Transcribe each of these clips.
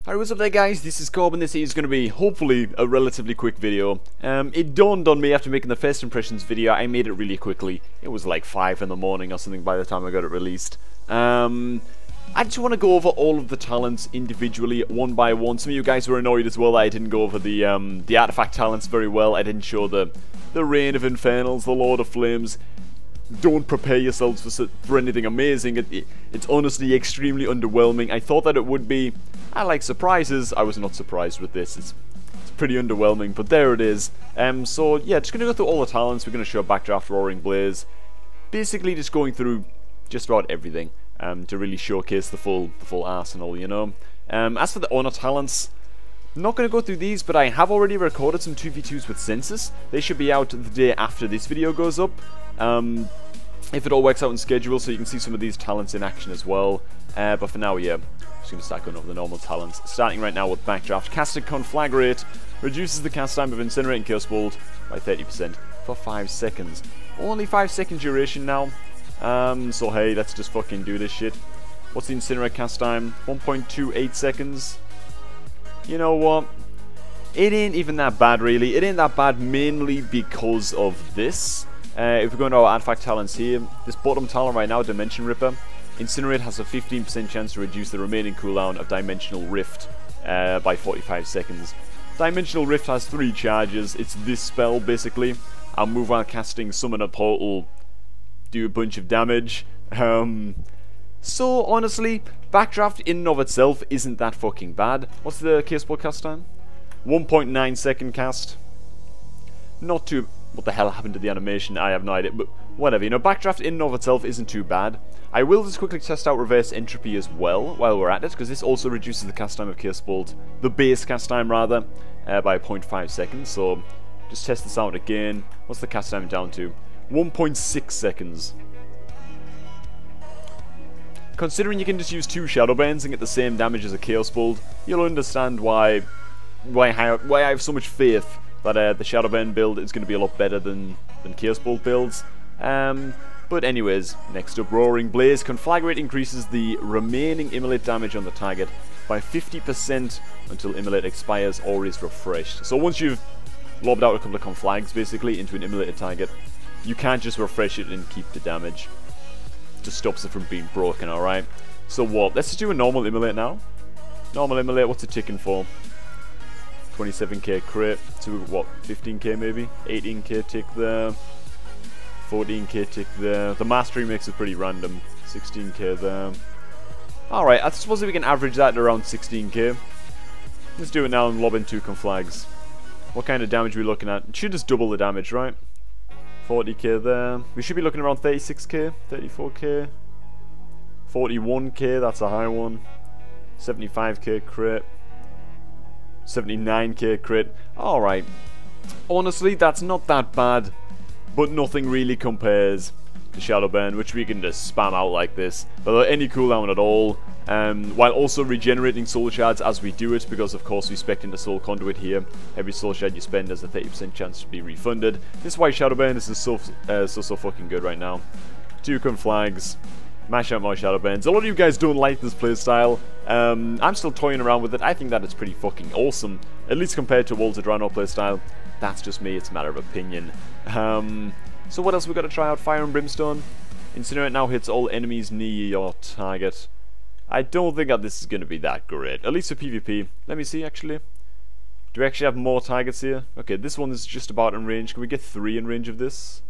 Alright, what's up there guys, this is Cob and this is going to be, hopefully, a relatively quick video. It dawned on me after making the first impressions video, I made it really quickly. It was like 5 in the morning or something by the time I got it released. I just want to go over all of the talents individually, one by one. Some of you guys were annoyed as well that I didn't go over the artifact talents very well. I didn't show the Reign of Infernals, the Lord of Flames. Don't prepare yourselves for anything amazing. It's honestly extremely underwhelming. I thought that it would be. I like surprises. I was not surprised with this. It's pretty underwhelming, but there it is. So yeah, just gonna go through all the talents. We're gonna show Backdraft, Roaring Blaze. Basically, just going through just about everything to really showcase the full arsenal. You know. As for the honor talents, I'm not going to go through these, but I have already recorded some 2v2s with Census. They should be out the day after this video goes up. If it all works out in schedule, so you can see some of these talents in action as well. But for now, yeah, just going to start going over the normal talents. Starting right now with Backdraft. Casted Conflagrate reduces the cast time of Incinerate and Chaos Bolt by 30% for 5 seconds. Only 5 second duration now. So hey, let's just fucking do this shit. What's the Incinerate cast time? 1.28 seconds. You know what? It ain't even that bad, really. It ain't that bad mainly because of this. If we go into our artifact talents here, this bottom talent right now, Dimension Ripper, Incinerate has a 15% chance to reduce the remaining cooldown of Dimensional Rift by 45 seconds. Dimensional Rift has 3 charges. It's this spell, basically. I'll move while casting, summon a portal, do a bunch of damage. So, honestly, Backdraft in and of itself isn't that fucking bad. What's the Chaos Bolt cast time? 1.9 second cast. Not too... What the hell happened to the animation? I have no idea, but whatever. You know, Backdraft in and of itself isn't too bad. I will just quickly test out Reverse Entropy as well while we're at it, because this also reduces the cast time of Chaos Bolt, the base cast time rather, by 0.5 seconds. So, just test this out again. What's the cast time down to? 1.6 seconds. Considering you can just use 2 Shadowbands and get the same damage as a Chaos Bolt, you'll understand why I have so much faith that the Shadowband build is going to be a lot better than Chaos Bolt builds. But anyways, next up, Roaring Blaze. Conflagrate increases the remaining Immolate damage on the target by 50% until Immolate expires or is refreshed. So once you've lobbed out a couple of Conflags basically into an Immolated target, you can't just refresh it and keep the damage. It just stops it from being broken, alright? So what? Let's just do a normal Immolate now. Normal Immolate, what's it ticking for? 27k crit to what, 15k maybe? 18k tick there, 14k tick there. The mastery makes it pretty random. 16k there. Alright, I suppose if we can average that at around 16k. Let's do it now and lob in 2 conflags. What kind of damage are we looking at? It should just double the damage, right? 40k there. We should be looking around 36k, 34k, 41k, that's a high one. 75k crit. 79k crit. Alright. Honestly, that's not that bad. But nothing really compares to Shadowburn, which we can just spam out like this without any cooldown at all. While also regenerating soul shards as we do it, because of course we spec into Soul Conduit here. Every soul shard you spend has a 30% chance to be refunded. This is why Shadowburn is so fucking good right now. 2 conflags. Mash out more Shadowbands. A lot of you guys don't like this playstyle. I'm still toying around with it. I think that it's pretty fucking awesome. At least compared to Walls of Drano playstyle. That's just me, it's a matter of opinion. So what else we got to try out? Fire and Brimstone. Incinerate now hits all enemies near your target. I don't think that this is going to be that great. At least for PvP. Let me see actually. Do we actually have more targets here? Okay, this one is just about in range. Can we get 3 in range of this?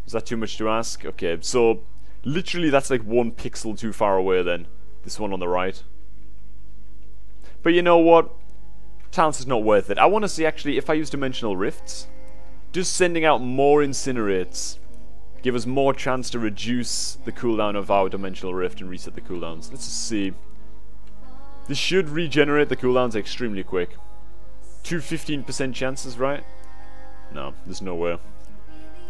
Is that too much to ask? Okay, so... literally, that's like 1 pixel too far away then. This one on the right. But you know what? Talents is not worth it. I want to see actually if I use Dimensional Rifts. Just sending out more Incinerates. Give us more chance to reduce the cooldown of our Dimensional Rift and reset the cooldowns. Let's just see. This should regenerate the cooldowns extremely quick. 2 15% chances, right? No, there's nowhere.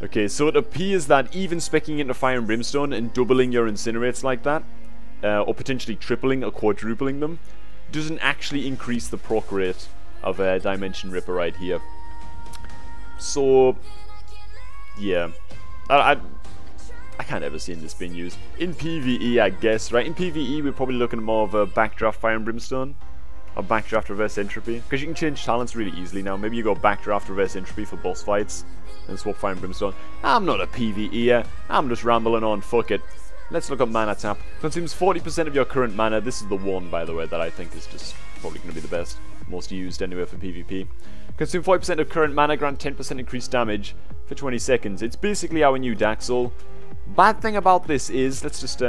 Okay, so it appears that even specking into Fire and Brimstone and doubling your Incinerates like that, or potentially tripling or quadrupling them, doesn't actually increase the proc rate of a Dimension Ripper right here. So, yeah. I can't ever see this being used. In PvE, I guess, right? In PvE, we're probably looking at more of a Backdraft Fire and Brimstone. Or Backdraft Reverse Entropy. Because you can change talents really easily now. Maybe you go Backdraft Reverse Entropy for boss fights. And swap Fire and Brimstone. I'm not a PvEer. I'm just rambling on. Fuck it. Let's look up mana tap. Consumes 40% of your current mana. This is the one, by the way, that I think is just probably going to be the best. Most used anyway for PvP. Consume 40% of current mana. Grant 10% increased damage for 20 seconds. It's basically our new Dark Soul. Bad thing about this is, let's just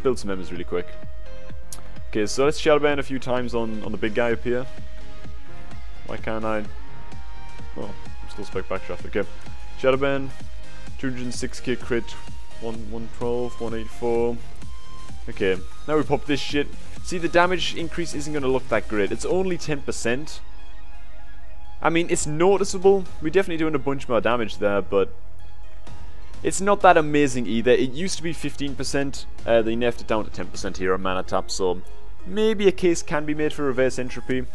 build some members really quick. Okay, so let's Shadowban a few times on the big guy up here. Why can't I? Oh, I'm still spec backdraft. Okay, Shadowban, 206k crit, 112, 184. Okay, now we pop this shit. See, the damage increase isn't going to look that great. It's only 10%. I mean, it's noticeable. We're definitely doing a bunch more damage there, but it's not that amazing either. It used to be 15%. They nerfed it down to 10% here on mana tap, so maybe a case can be made for reverse entropy.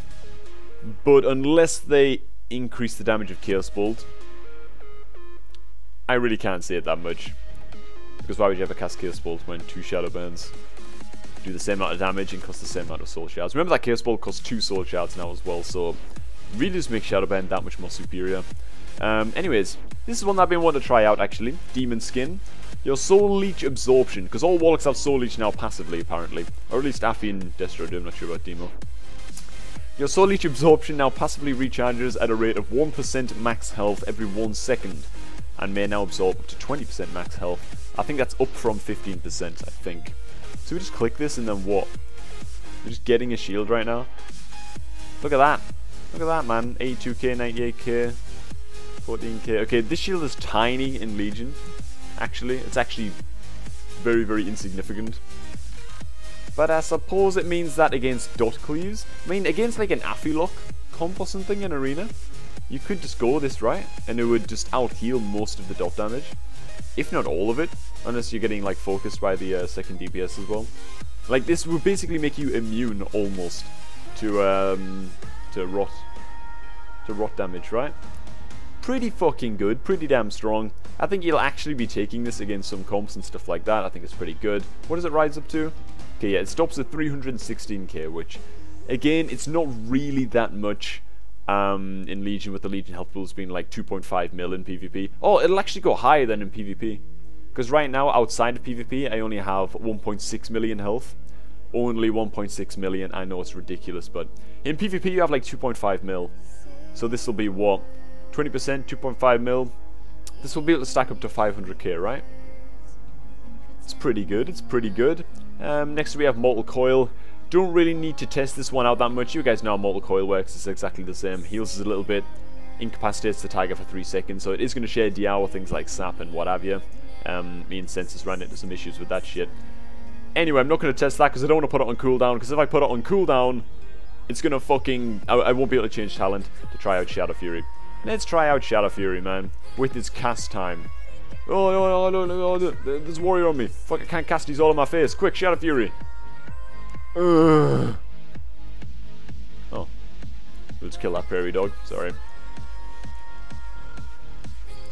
But unless they increase the damage of Chaos Bolt, I really can't say it that much. Because why would you ever cast Chaos Bolt when 2 Shadowbans do the same amount of damage and cost the same amount of soul shards? Remember that Chaos Bolt costs 2 soul shards now as well, so really just makes Shadowban that much more superior. Anyways, this is one that I've been wanting to try out actually. Demon Skin. Your Soul Leech Absorption, because all Warlocks have Soul Leech now passively apparently. Or at least Affy and Destro do, I'm not sure about Demo. Your Soul Leech Absorption now passively recharges at a rate of 1% max health every 1 second. And may now absorb up to 20% max health. I think that's up from 15%, I think. So we just click this and then what? We're just getting a shield right now. Look at that. Look at that, man. 82k, 98k, 14k. Okay, this shield is tiny in Legion. Actually, it's actually very, very insignificant. But I suppose it means that against dot cleaves. I mean, against like an Affylock comp or something in Arena, you could just go this, right? And it would just out-heal most of the dot damage. If not all of it. Unless you're getting like focused by the second DPS as well. Like this would basically make you immune almost to rot damage, right? Pretty fucking good, pretty damn strong. I think you'll actually be taking this against some comps and stuff like that. I think it's pretty good. What does it rise up to? Okay, yeah, it stops at 316k, which again, it's not really that much in Legion, with the Legion health pools being like 2.5 mil in PvP. Oh, it'll actually go higher than in PvP. Because right now, outside of PvP, I only have 1.6 million health. Only 1.6 million. I know it's ridiculous, but in PvP you have like 2.5 mil. So this will be what? 20%, 2.5 mil. This will be able to stack up to 500k, right? It's pretty good. It's pretty good. Next we have Mortal Coil. Don't really need to test this one out that much. You guys know how Mortal Coil works. It's exactly the same. Heals us a little bit. Incapacitates the tiger for 3 seconds. So it is going to share DR with things like Sap and what have you. Me and Census ran into some issues with that shit. Anyway, I'm not going to test that because I don't want to put it on cooldown. Because if I put it on cooldown, it's going to fucking... I won't be able to change talent to try out Shadow Fury. Let's try out Shadow Fury, man. With its cast time. Oh, there's a warrior on me. Fuck, I can't cast, he's all in my face. Quick, Shadow Fury. Oh. We'll just kill that prairie dog. Sorry.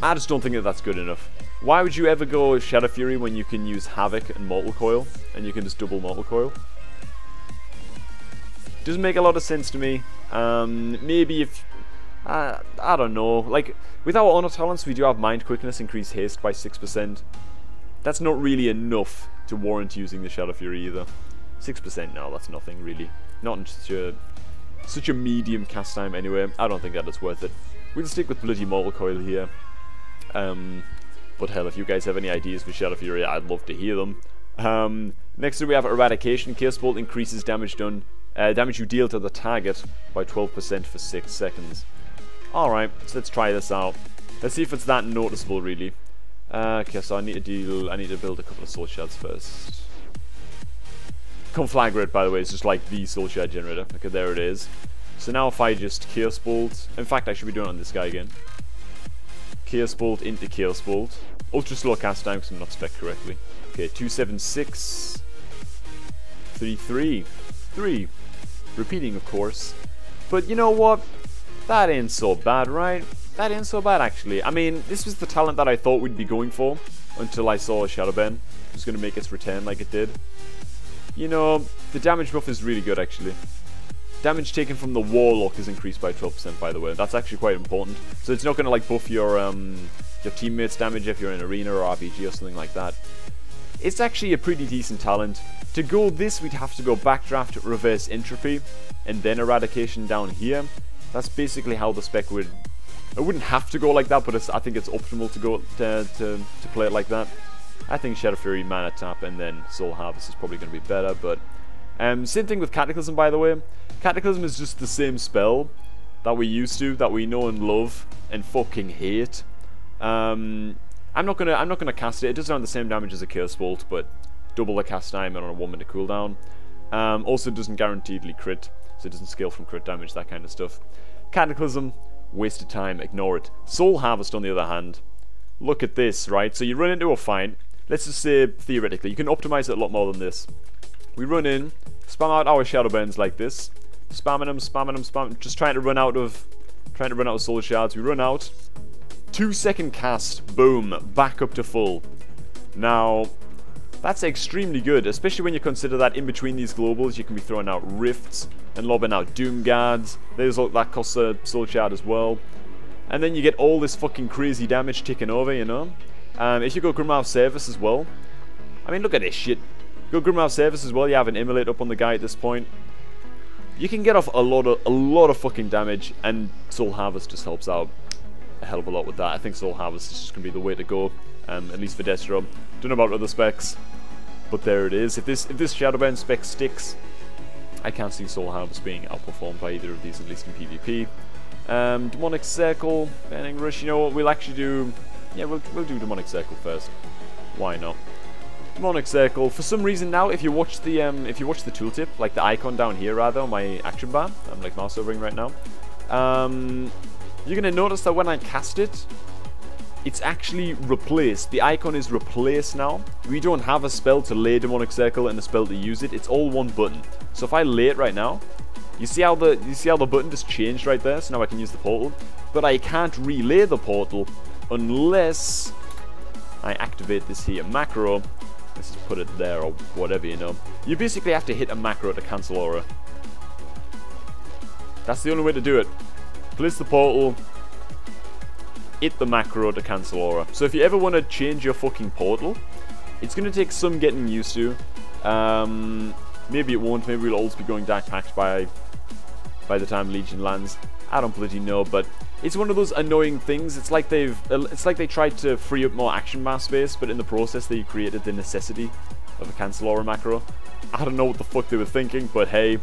I just don't think that that's good enough. Why would you ever go Shadow Fury when you can use Havoc and Mortal Coil? And you can just double Mortal Coil? Doesn't make a lot of sense to me. Maybe if... I don't know. Like, with our honor talents, we do have Mind Quickness, increase haste by 6%. That's not really enough to warrant using the Shadow Fury either. 6%, no, that's nothing really. Not in such a medium cast time anyway. I don't think that is worth it. We'll stick with bloody Mortal Coil here. But hell, if you guys have any ideas for Shadow Fury, I'd love to hear them. Next we have Eradication. Chaos Bolt increases damage done. Damage you deal to the target by 12% for 6 seconds. Alright, so let's try this out. Let's see if it's that noticeable, really. Okay, so I need to build a couple of soul shards first. Conflagrate, by the way, is just like the soul shard generator. Okay, there it is. So now if I just Chaos Bolt... In fact, I should be doing it on this guy again. Chaos Bolt into Chaos Bolt. Ultra slow cast time because I'm not spec correctly. Okay, 276... 3. Repeating, of course. But you know what? That ain't so bad, right? That ain't so bad, actually. I mean, this was the talent that I thought we'd be going for. until I saw Shadowban was going to make its return like it did. You know, the damage buff is really good actually. Damage taken from the Warlock is increased by 12%, by the way. That's actually quite important. So it's not going to like buff your teammates' damage if you're in Arena or RPG or something like that. It's actually a pretty decent talent. To go this, we'd have to go Backdraft, Reverse Entropy, and then Eradication down here. That's basically how the spec would... I wouldn't have to go like that, but I think it's optimal to go to play it like that. I think Shadow Fury, Mana Tap, and then Soul Harvest is probably going to be better, but... same thing with Cataclysm, by the way. Cataclysm is just the same spell that we used to, that we know and love, and fucking hate. I'm not gonna cast it. It does around the same damage as a Curse Bolt, but double the cast time and on a 1 minute cooldown. Also doesn't guaranteedly crit, so it doesn't scale from crit damage, that kind of stuff. Cataclysm, wasted time, ignore it. Soul Harvest, on the other hand, look at this, right? So you run into a fight. Let's just say theoretically, you can optimize it a lot more than this. We run in, spam out our Shadowbands like this, spamming them, just trying to run out of soul shards. We run out, 2-second cast, boom, back up to full. Now, that's extremely good, especially when you consider that in between these globals you can be throwing out rifts and lobbing out doom guards. That costs a soul shard as well, and then you get all this fucking crazy damage ticking over, you know. If you go Grimhouse Service as well, I mean, look at this shit. Go Grimhouse Service as well. You have an Immolate up on the guy at this point. You can get off a lot of fucking damage, and Soul Harvest just helps out a hell of a lot with that. I think Soul Harvest is just gonna be the way to go, at least for Destro. Don't know about other specs, but there it is. If this Shadowban spec sticks, I can't see Soul Harvest being outperformed by either of these, at least in PvP. Demonic Circle, Burning Rush. You know what? We'll actually do. Yeah, we'll do Demonic Circle first. Why not? Demonic Circle. For some reason now, if you watch the tooltip, like the icon down here rather on my action bar, I'm like mouse overing right now. You're gonna notice that when I cast it, it's actually replaced. The icon is replaced now. We don't have a spell to lay Demonic Circle and a spell to use it. It's all one button. So if I lay it right now, you see how the button just changed right there. So now I can use the portal, but I can't relay the portal unless I activate this here macro. Let's just put it there or whatever, you know. You basically have to hit a macro to cancel aura. That's the only way to do it. Place the portal, hit the macro to cancel aura. So if you ever want to change your fucking portal, it's going to take some getting used to. Maybe it won't. Maybe we'll also be going Dark Pact by the time Legion lands. I don't bloody know, but it's one of those annoying things. It's like they tried to free up more action bar space, but in the process they created the necessity of a cancel aura macro. I don't know what the fuck they were thinking, but hey,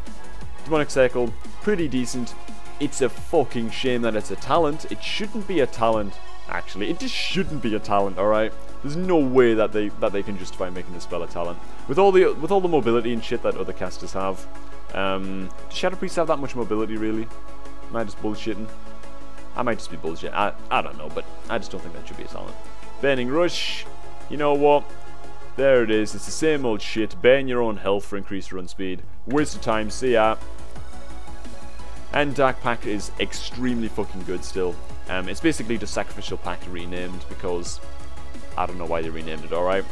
Demonic Circle, pretty decent. It's a fucking shame that it's a talent. It shouldn't be a talent, actually. It just shouldn't be a talent, alright? There's no way that they can justify making this spell a talent. With all the mobility and shit that other casters have. Does Shadow Priest have that much mobility, really? Am I just bullshitting? I might just be bullshit. I don't know, but I just don't think that should be a talent. Burning Rush. You know what? There it is. It's the same old shit. Burn your own health for increased run speed. Waste of time. See ya. And Dark Pact is extremely fucking good still. It's basically just Sacrificial Pact renamed because I don't know why they renamed it, alright?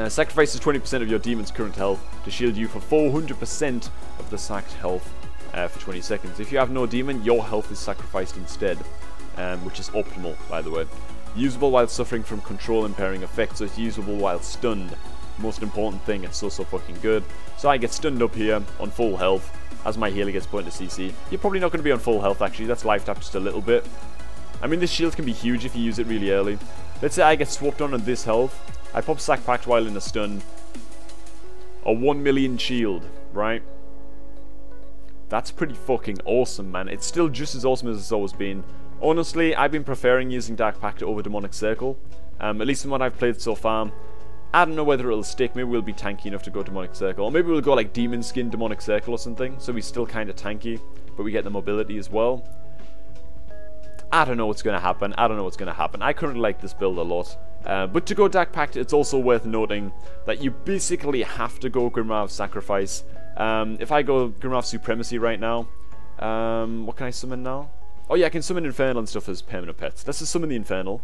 Sacrifices 20% of your demon's current health to shield you for 400% of the sacked health for 20 seconds. If you have no demon, your health is sacrificed instead, which is optimal, by the way. Usable while suffering from control impairing effects, so it's usable while stunned. Most important thing, it's so fucking good. So I get stunned up here on full health as my healer gets put into CC. You're probably not going to be on full health actually, that's life tap just a little bit. I mean, this shield can be huge if you use it really early. Let's say I get swapped on this health, I pop Sack Pact while in a stun. A 1 million shield, right? That's pretty fucking awesome, man. It's still just as awesome as it's always been. Honestly, I've been preferring using Dark Pact over Demonic Circle. At least in what I've played so far. I don't know whether it'll stick. Maybe we'll be tanky enough to go Demonic Circle. Or maybe we'll go like Demon Skin Demonic Circle or something. So we're still kind of tanky, but we get the mobility as well. I don't know what's going to happen. I currently like this build a lot. But to go Dark Pact, it's also worth noting that you basically have to go Grimwrath Sacrifice. If I go Grimwrath Supremacy right now, what can I summon now? Oh yeah, I can summon Infernal and stuff as permanent pets. Let's just summon the Infernal.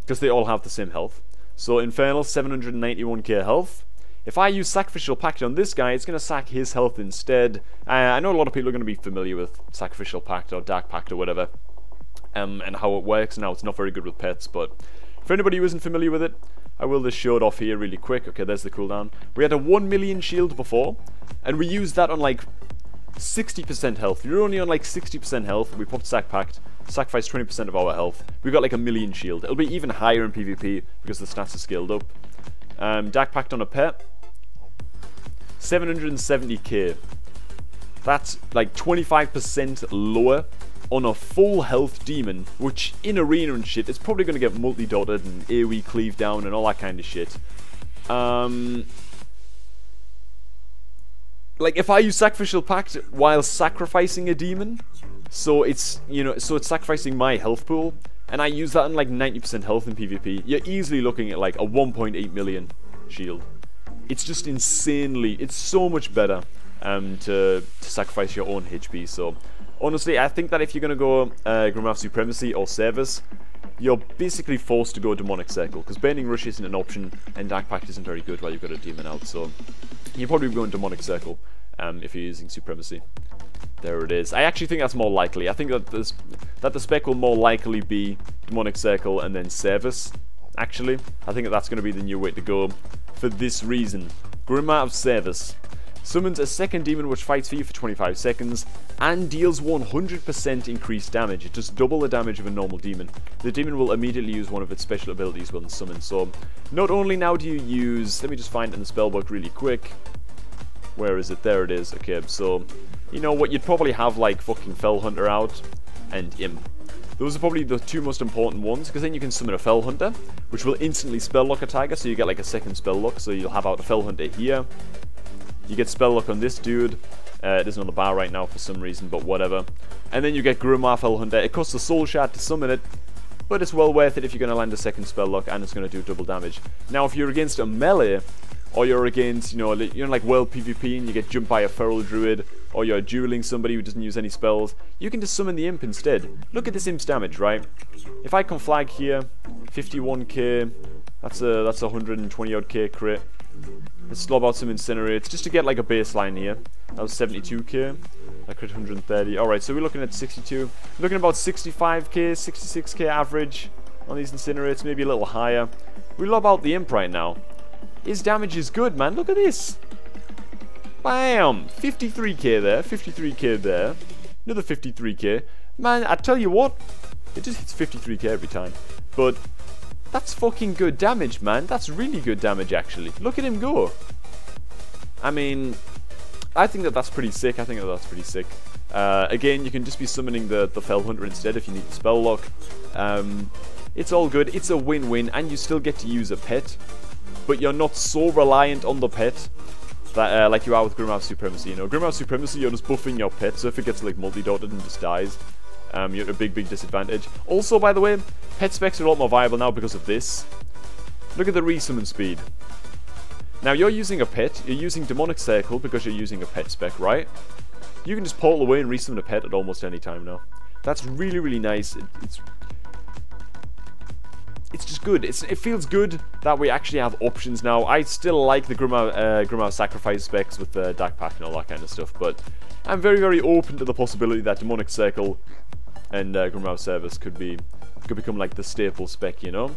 because they all have the same health. So Infernal, 791k health. If I use Sacrificial Pact on this guy, it's going to sack his health instead. I know a lot of people are going to be familiar with Sacrificial Pact or Dark Pact or whatever, and how it works. Now, it's not very good with pets, but for anybody who isn't familiar with it, I will just show it off here really quick. Okay, there's the cooldown. We had a 1 million shield before, and we used that on like 60% health. You're only on like 60% health. We popped Sac Pact, sacrificed 20% of our health. We got like a million shield. It'll be even higher in PvP because the stats are scaled up. Dark Pact on a pet, 770k. That's like 25% lower on a full health demon, which in arena and shit is probably going to get multi-dotted and AoE cleave down and all that kind of shit. Like if I use Sacrificial Pact while sacrificing a demon, so it's, you know, so it's sacrificing my health pool, and I use that on like 90% health in PvP, you're easily looking at like a 1.8 million shield. It's just insanely, it's so much better to sacrifice your own HP. So honestly, I think that if you're going to go Grimmath Supremacy or Service, you're basically forced to go Demonic Circle, because Burning Rush isn't an option, and Dark Pact isn't very good while you've got a demon out, so you're probably going Demonic Circle if you're using Supremacy. There it is. I actually think that's more likely. I think that the spec will more likely be Demonic Circle and then Service, actually. I think that's going to be the new way to go for this reason. Grimmath Service summons a second demon which fights for you for 25 seconds and deals 100% increased damage. It does double the damage of a normal demon. The demon will immediately use one of its special abilities when summoned. So not only now do you use, let me just find it in the spellbook really quick. Where is it? There it is. Okay, so you know what, you'd probably have like fucking Fell Hunter out and Imp. Those are probably the two most important ones, because then you can summon a Fell Hunter, which will instantly spell lock a tiger, so you get like a second spell lock. So you'll have out a Fell Hunter here. You get spell lock on this dude. It isn't on the bar right now for some reason, but whatever. And then you get Grimmath Fell Hunter. It costs a soul shard to summon it, but it's well worth it if you're going to land a second spell lock, and it's going to do double damage. Now, if you're against a melee, or you're against, you know, you're in like world PvP and you get jumped by a feral druid, or you're dueling somebody who doesn't use any spells, you can just summon the imp instead. Look at this imp's damage, right? If I can flag here, 51k, that's a 120 odd k crit. Let's slob out some incinerates just to get like a baseline here. That was 72k. I crit 130. Alright, so we're looking at 62. Looking about 65k, 66k average on these incinerates, maybe a little higher. We lob out the imp right now. His damage is good, man. Look at this. Bam! 53k there, 53k there. Another 53k. Man, I tell you what, it just hits 53k every time. But that's fucking good damage, man. That's really good damage, actually. Look at him go. I mean, I think that that's pretty sick. I think that that's pretty sick. Again, you can just be summoning the Fell Hunter instead if you need the spell lock. It's all good. It's a win-win, and you still get to use a pet, but you're not so reliant on the pet that like you are with Grimmath Supremacy. You know, Grimmath Supremacy, you're just buffing your pet, so if it gets like multi-dotted and just dies, you're at a big disadvantage. Also, by the way, pet specs are a lot more viable now because of this. Look at the resummon speed. Now, you're using a pet, you're using Demonic Circle because you're using a pet spec, right? You can just portal away and resummon a pet at almost any time now. That's really, really nice. It's just good. It feels good that we actually have options now. I still like the Grimmath Sacrifice specs with the Dark Pact and all that kind of stuff, but I'm very, very open to the possibility that Demonic Circle and Grimmath Service could become like the staple spec, you know?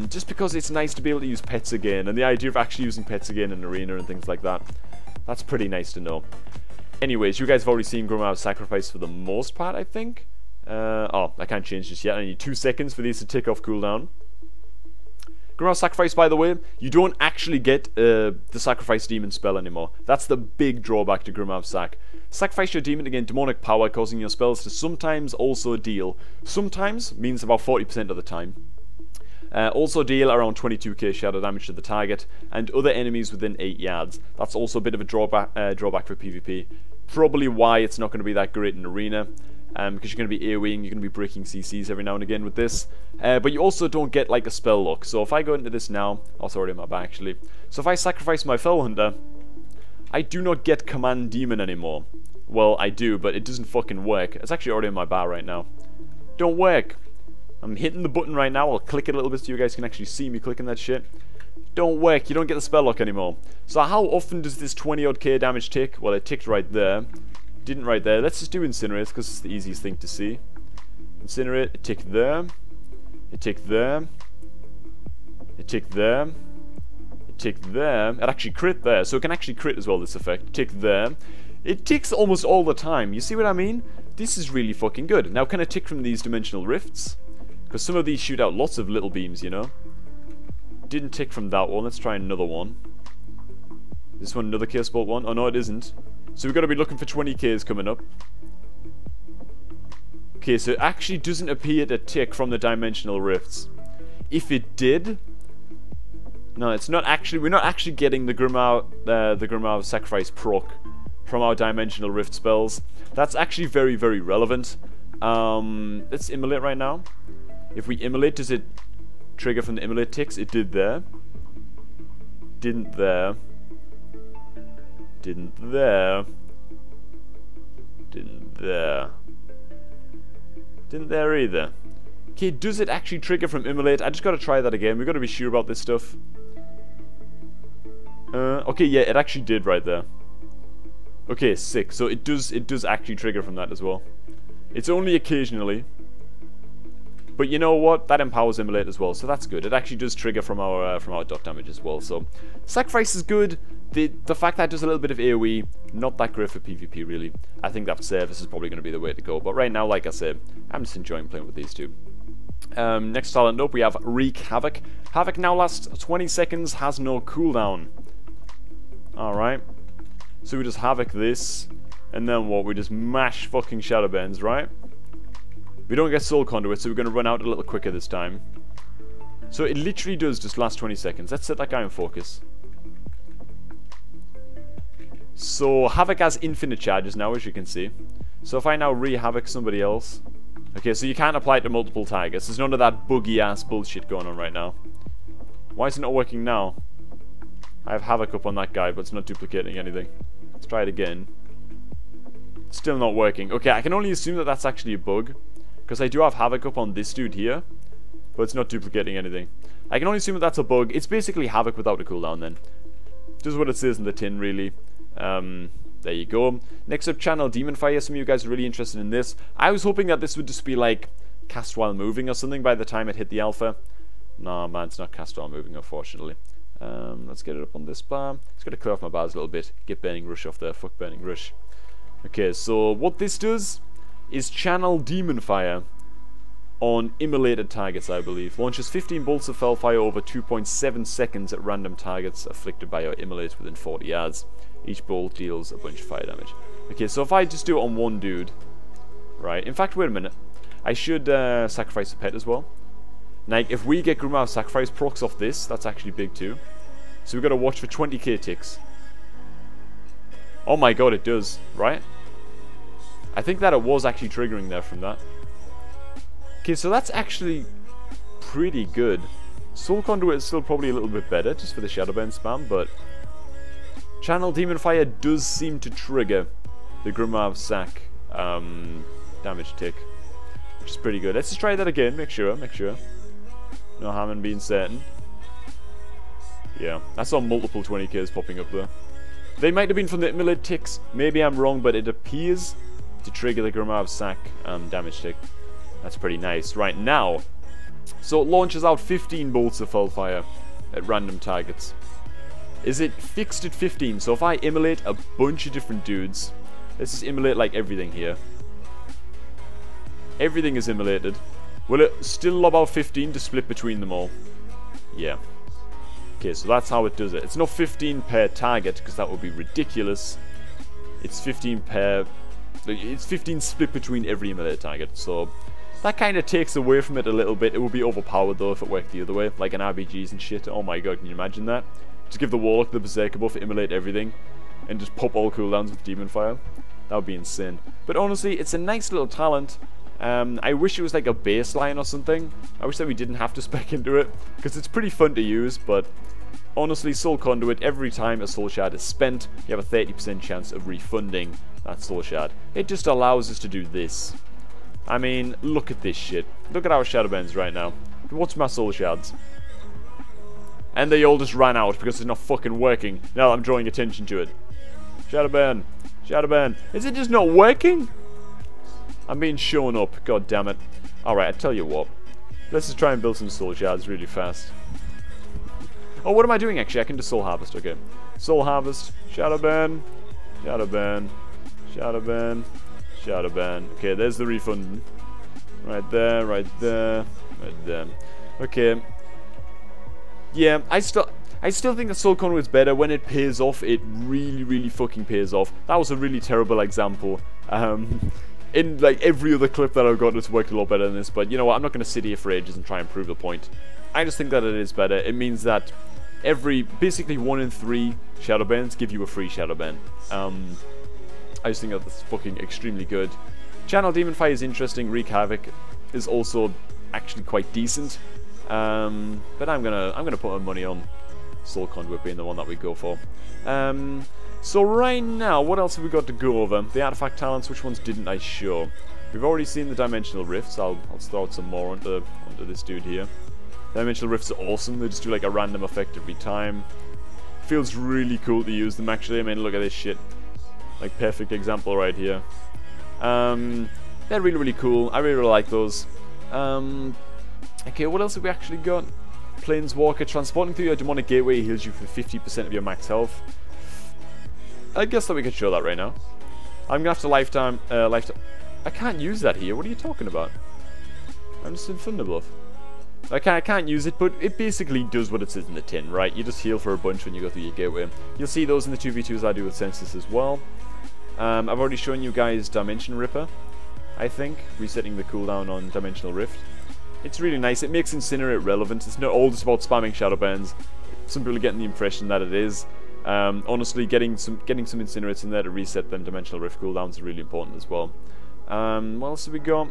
Just because it's nice to be able to use pets again, and the idea of actually using pets again in Arena and things like that, that's pretty nice to know. Anyways, you guys have already seen Grimmath Sacrifice for the most part, I think. Oh, I can't change this yet. I need 2 seconds for these to tick off cooldown. Grimmath Sacrifice, by the way, you don't actually get the Sacrifice Demon spell anymore. That's the big drawback to Grimmath Sac. Sacrifice your demon to gain demonic power, causing your spells to sometimes also deal. Sometimes means about 40% of the time. Also deal around 22k shadow damage to the target and other enemies within 8 yards. That's also a bit of a drawback for PvP. Probably why it's not going to be that great in Arena. Because you're going to be AoEing, you're going to be breaking CCs every now and again with this. But you also don't get like a spell lock. So if I go into this now, oh, it's already in my back actually. So if I sacrifice my Fell Hunter, I do not get Command Demon anymore. Well, I do, but it doesn't fucking work. It's actually already in my bar right now. Don't work. I'm hitting the button right now. I'll click it a little bit so you guys can actually see me clicking that shit. Don't work. You don't get the spell lock anymore. So how often does this 20 odd K damage tick? Well, it ticked right there. Didn't right there. Let's just do Incinerate because it's the easiest thing to see. Incinerate. It ticked there. It ticked there. It ticked there. It ticked there. It actually crit there. So it can actually crit as well, this effect. It ticked there. It ticks almost all the time. You see what I mean? This is really fucking good. Now, can it tick from these dimensional rifts? Because some of these shoot out lots of little beams, you know? Didn't tick from that one. Let's try another one. This one, another Chaos Bolt one? Oh, no, it isn't. So we've got to be looking for 20Ks coming up. Okay, so it actually doesn't appear to tick from the dimensional rifts. If it did... No, it's not actually... We're not actually getting the Grimoire Sacrifice proc from our dimensional rift spells. That's actually very, very relevant. Let's immolate right now. If we immolate, does it trigger from the immolate ticks? It did there. Didn't there. Didn't there. Didn't there. Didn't there either. Okay, does it actually trigger from immolate? I just gotta try that again. We've got to be sure about this stuff. Okay, yeah, it actually did right there. Okay, sick. So it does actually trigger from that as well. It's only occasionally. But you know what? That empowers immolate as well, so that's good. It actually does trigger from our dot damage as well. So sacrifice is good. The fact that it does a little bit of AoE, not that great for PvP really. I think that service is probably going to be the way to go. But right now, like I said, I'm just enjoying playing with these two. Next talent up, we have Wreak Havoc. Havoc now lasts 20 seconds, has no cooldown. Alright. So we just Havoc this, and then what? We just mash fucking Shadowbends, right? We don't get Soul Conduit, so we're going to run out a little quicker this time. So it literally does just last 20 seconds. Let's set that guy in focus. So Havoc has infinite charges now, as you can see. So if I now re-Havoc somebody else... Okay, so you can't apply it to multiple targets. There's none of that buggy-ass bullshit going on right now. Why is it not working now? I have Havoc up on that guy, but it's not duplicating anything. Let's try it again. Still not working. Okay, I can only assume that that's actually a bug. Because I do have Havoc up on this dude here. But it's not duplicating anything. I can only assume that that's a bug. It's basically Havoc without a cooldown then. Just what it says in the tin, really. There you go. Next up, Channel Demon Fire. Some of you guys are really interested in this. I was hoping that this would just be like cast while moving or something by the time it hit the alpha. No, man, it's not cast while moving, unfortunately. Let's get it up on this bar. Just gotta clear off my bars a little bit. Get Burning Rush off there. Fuck Burning Rush. Okay, so what this does is Channel Demon Fire on immolated targets, I believe. Launches 15 bolts of Fellfire over 2.7 seconds at random targets afflicted by your immolates within 40 yards. Each bolt deals a bunch of fire damage. Okay, so if I just do it on one dude, right? In fact, wait a minute. I should sacrifice a pet as well. Like, if we get Grimoire Sacrifice procs off this, that's actually big too. So we've got to watch for 20k ticks. Oh my god, it does, right? I think that it was actually triggering there from that. Okay, so that's actually pretty good. Soul Conduit is still probably a little bit better, just for the Shadowburn spam, but... Channel Demon Fire does seem to trigger the Grimoire Sac damage tick, which is pretty good. Let's just try that again, make sure. No harm in being certain. Yeah, I saw multiple 20Ks popping up there. They might have been from the immolate ticks, maybe I'm wrong, but it appears to trigger the Grimoire Sac damage tick. That's pretty nice. Right now, so it launches out 15 bolts of Fellfire at random targets. Is it fixed at 15? So if I immolate a bunch of different dudes, let's just immolate like everything here. Everything is immolated. Will it still lob out 15 to split between them all? Yeah. Okay, so that's how it does it. It's not 15 per target, because that would be ridiculous. It's 15 per... It's 15 split between every immolated target, so... That kind of takes away from it a little bit. It would be overpowered though if it worked the other way, like in RBGs and shit. Oh my god, can you imagine that? Just give the Warlock the Berserker buff, immolate everything, and just pop all cooldowns with Demon Fire. That would be insane. But honestly, it's a nice little talent. I wish it was like a baseline or something. I wish that we didn't have to spec into it, because it's pretty fun to use, but honestly, Soul Conduit, every time a Soul Shard is spent, you have a 30% chance of refunding that Soul Shard. It just allows us to do this. I mean, look at this shit. Look at our shadow bands right now. What's my soul shards? And they all just ran out because it's not fucking working. Now I'm drawing attention to it. Shadow band. Shadow band. Is it just not working? I'm being shown up. God damn it. Alright, I tell you what. Let's just try and build some soul shards really fast. Oh, what am I doing actually? I can do soul harvest. Okay. Soul harvest. Shadow band. Shadow band. Shadow band. Shadow band. Okay, there's the refund. Right there, right there, right there. Okay. Yeah, I still think the soul conduit's better. When it pays off, it really fucking pays off. That was a really terrible example. In like every other clip that I've gotten, it's worked a lot better than this. But you know what? I'm not going to sit here for ages and try and prove the point. I just think that it is better. It means that basically 1 in 3 shadow bands give you a free shadow band. I just think that that's fucking extremely good. Channel Demon Fire is interesting. Wreak Havoc is also actually quite decent. But I'm gonna put my money on Soul Conduit being the one that we go for. So right now, what else have we got to go over? The artifact talents. Which ones didn't I show? We've already seen the dimensional rifts. I'll throw out some more onto this dude here. Dimensional rifts are awesome. They just do like a random effect every time. Feels really cool to use them actually. I mean, look at this shit. Like perfect example right here. They're really cool. I really like those. Okay, what else have we actually got? Planeswalker. Transporting through your demonic gateway heals you for 50% of your max health. I guess that we could show that right now. I'm gonna have to lifetime. I can't use that here. What are you talking about? I'm just in Thunderbluff. I can't use it, but it basically does what it says in the tin, right? You just heal for a bunch when you go through your gateway. You'll see those in the 2v2s I do with Census as well. I've already shown you guys Dimension Ripper, I think, resetting the cooldown on Dimensional Rift. It's really nice. It makes Incinerate relevant. It's not all just about spamming shadow bands. Some people are getting the impression that it is. Honestly, getting some Incinerates in there to reset them Dimensional Rift cooldowns is really important as well. What else have we got?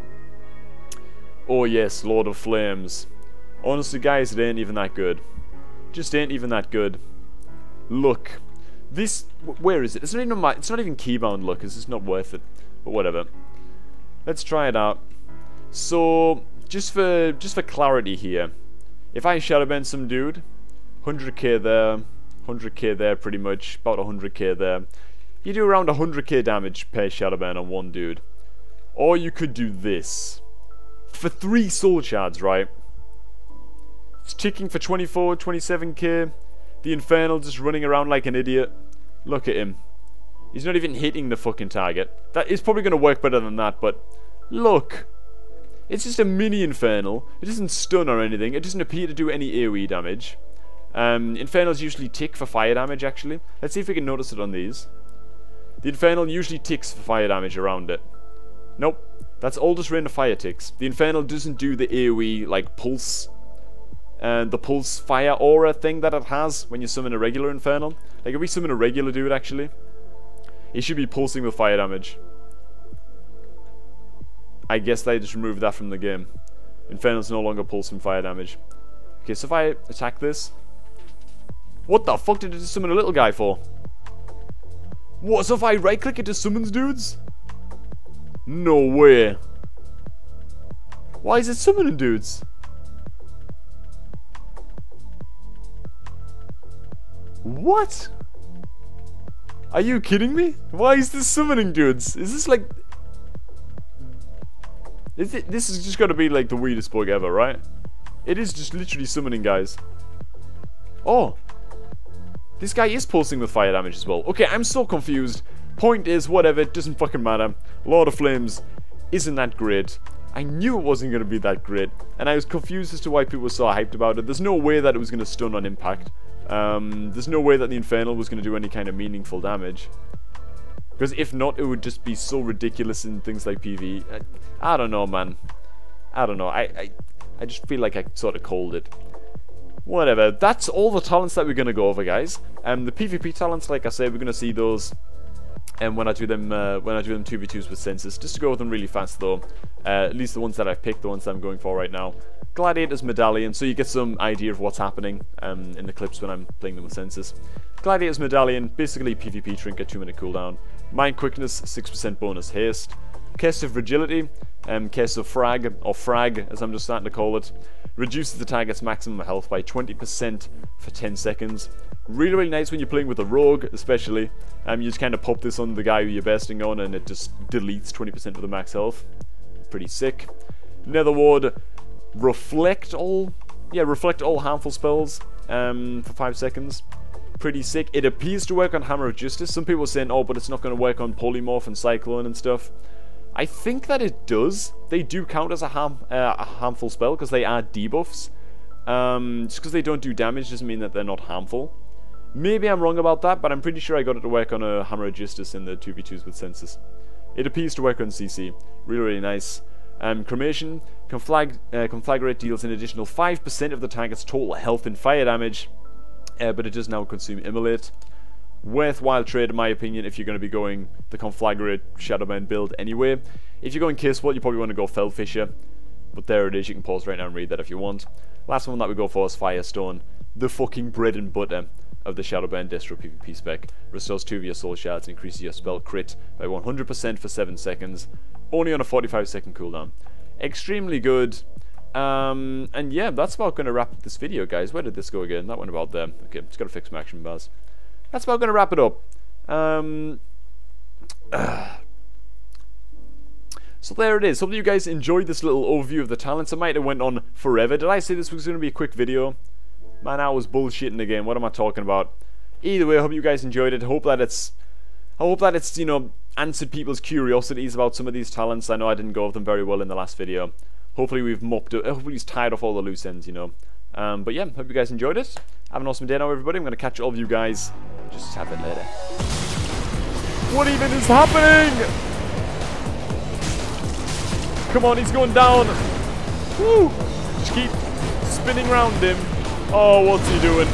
Oh yes, Lord of Flames. Honestly, guys, it ain't even that good. Just ain't even that good. Look. This, where is it? It's not even keybound look, it's just not worth it. But whatever. Let's try it out. So, just for clarity here, if I shadowbend some dude, 100k there, 100k there pretty much, about 100k there. You do around 100k damage per shadowbend on one dude. Or you could do this. For 3 soul shards, right? It's ticking for 24, 27k. The Infernal just running around like an idiot. Look at him. He's not even hitting the fucking target. That is probably going to work better than that, but look. It's just a mini Infernal. It doesn't stun or anything. It doesn't appear to do any AoE damage. Infernals usually tick for fire damage, actually. Let's see if we can notice it on these. The Infernal usually ticks for fire damage around it. Nope. That's all just random fire ticks. The Infernal doesn't do the AoE, like, pulse. The pulse fire aura thing that it has when you summon a regular Infernal. Like if we summon a regular dude actually, he should be pulsing with fire damage. I guess they just removed that from the game. Infernal's no longer pulsing fire damage. Okay, so if I attack this, what the fuck did it just summon a little guy for? What, so if I right click it just summons dudes? No way. Why is it summoning dudes? What? Are you kidding me? Why is this summoning dudes? Is this like... This is just gotta be like the weirdest bug ever, right? It is just literally summoning guys. Oh! This guy is pulsing with fire damage as well. Okay, I'm so confused. Point is, whatever, it doesn't fucking matter. Lord of Flames isn't that great. I knew it wasn't gonna be that great. And I was confused as to why people were so hyped about it. There's no way that it was gonna stun on impact. There's no way that the Infernal was going to do any kind of meaningful damage. Because if not, it would just be so ridiculous in things like PvE. I don't know, man. I don't know. I just feel like I sort of called it. Whatever. That's all the talents that we're going to go over, guys. The PvP talents, like I said, we're going to see those when I do them 2v2s with Census. Just to go over them really fast, though. At least the ones that I've picked, the ones that I'm going for right now. Gladiator's Medallion, so you get some idea of what's happening in the clips when I'm playing them with Census. Gladiator's Medallion, basically PvP trinket, 2-minute cooldown. Mind Quickness, 6% bonus haste. Curse of Fragility, Case of frag, or frag as I'm just starting to call it. Reduces the target's maximum health by 20% for 10 seconds. Really, really nice when you're playing with a rogue, especially. You just kind of pop this on the guy who you're besting on, and it just deletes 20% of the max health. Pretty sick. Nether Ward, reflect all harmful spells for 5 seconds. Pretty sick. It appears to work on Hammer of Justice. Some people are saying, oh, but it's not going to work on Polymorph and Cyclone and stuff. I think that it does. They do count as a harmful spell because they are debuffs. Just because they don't do damage doesn't mean that they're not harmful. Maybe I'm wrong about that, but I'm pretty sure I got it to work on a Hammer of Justice in the 2v2s with Census. It appears to work on CC. Really, really nice. Cremation. Conflagrate deals an additional 5% of the target's total health and fire damage, but it does now consume Immolate. Worthwhile trade in my opinion if you're going to be going the Conflagrate Shadowburn build anyway. If you're going Kiswell, you probably want to go Fellfisher, but there it is. You can pause right now and read that if you want. Last one that we go for is Firestone, the fucking bread and butter of the Shadowburn Destro PvP spec. Restores 2 of your soul shards and increases your spell crit by 100% for 7 seconds, only on a 45-second cooldown. Extremely good. And yeah, that's about going to wrap up this video, guys. Where did this go again? That went about there. Okay, just got to fix my action bars. That's about going to wrap it up. So there it is. Hope you guys enjoyed this little overview of the talents. It might have went on forever. Did I say this was going to be a quick video? Man, I was bullshitting again. What am I talking about? Either way, I hope you guys enjoyed it. I hope that it's, you know, answered people's curiosities about some of these talents. I know I didn't go over them very well in the last video. Hopefully we've mopped up, hopefully we've tied off all the loose ends, you know. But yeah, hope you guys enjoyed it. Have an awesome day now, everybody. I'm going to catch all of you guys just a bit later. What even is happening? Come on, he's going down. Woo! Just keep spinning around him. Oh, what's he doing?